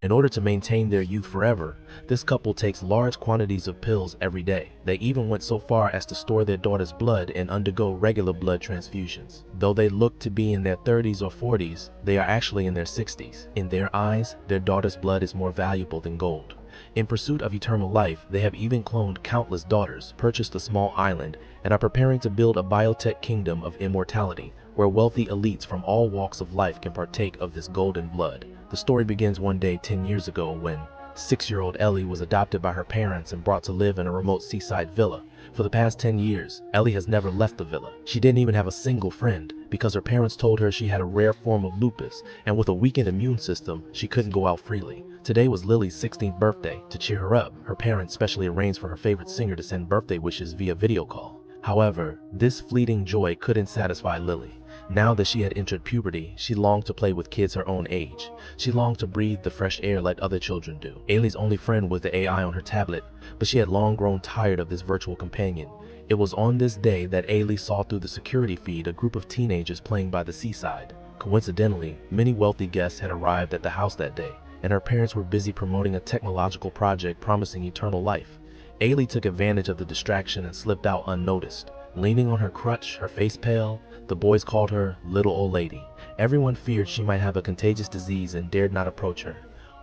In order to maintain their youth forever, this couple takes large quantities of pills every day. They even went so far as to store their daughter's blood and undergo regular blood transfusions. Though they look to be in their 30s or 40s, they are actually in their 60s. In their eyes, their daughter's blood is more valuable than gold. In pursuit of eternal life, they have even cloned countless daughters, purchased a small island, and are preparing to build a biotech kingdom of immortality, where wealthy elites from all walks of life can partake of this golden blood. The story begins one day 10 years ago when 6-year-old Ellie was adopted by her parents and brought to live in a remote seaside villa. For the past 10 years, Ellie has never left the villa. She didn't even have a single friend because her parents told her she had a rare form of lupus, and with a weakened immune system, she couldn't go out freely. Today was Lily's 16th birthday. To cheer her up, her parents specially arranged for her favorite singer to send birthday wishes via video call. However, this fleeting joy couldn't satisfy Lily. Now that she had entered puberty, she longed to play with kids her own age. She longed to breathe the fresh air like other children do. Ailey's only friend was the AI on her tablet, but she had long grown tired of this virtual companion. It was on this day that Ailey saw through the security feed a group of teenagers playing by the seaside. Coincidentally, many wealthy guests had arrived at the house that day, and her parents were busy promoting a technological project promising eternal life. Ailey took advantage of the distraction and slipped out unnoticed. Leaning on her crutch, her face pale, the boys called her Little Old Lady. Everyone feared she might have a contagious disease and dared not approach her.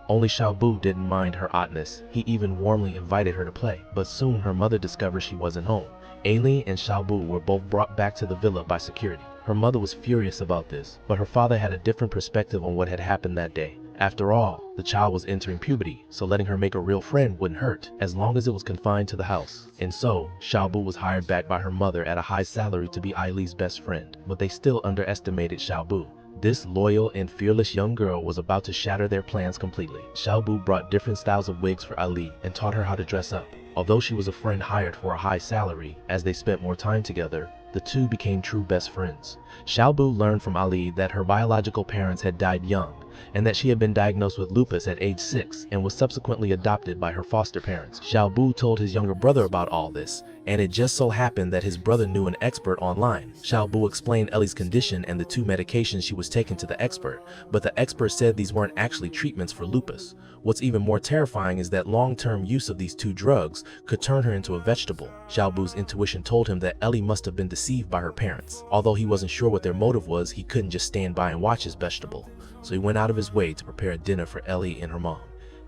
Only Xiaobu didn't mind her oddness. He even warmly invited her to play, but soon her mother discovered she wasn't home. Ailey and Xiaobu were both brought back to the villa by security. Her mother was furious about this, but her father had a different perspective on what had happened that day. After all, the child was entering puberty, so letting her make a real friend wouldn't hurt, as long as it was confined to the house. And so, Xiaobu was hired back by her mother at a high salary to be Ailey's best friend, but they still underestimated Xiaobu. This loyal and fearless young girl was about to shatter their plans completely. Xiaobu brought different styles of wigs for Ailey and taught her how to dress up. Although she was a friend hired for a high salary, as they spent more time together, the two became true best friends. Xiaobu learned from Ailey that her biological parents had died young, and that she had been diagnosed with lupus at age 6 and was subsequently adopted by her foster parents. Xiaobu told his younger brother about all this, and it just so happened that his brother knew an expert online. Xiaobu explained Ellie's condition and the 2 medications she was taking to the expert, but the expert said these weren't actually treatments for lupus. What's even more terrifying is that long-term use of these 2 drugs could turn her into a vegetable. Xiaobu's intuition told him that Ellie must have been deceived by her parents. Although he wasn't sure what their motive was, he couldn't just stand by and watch his vegetable. So he went out of his way to prepare a dinner for Ellie and her mom.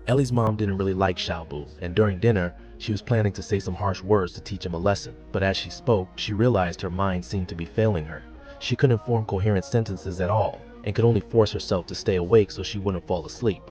Ellie's mom didn't really like Xiaobu, and during dinner, she was planning to say some harsh words to teach him a lesson. But as she spoke, she realized her mind seemed to be failing her. She couldn't form coherent sentences at all, and could only force herself to stay awake so she wouldn't fall asleep.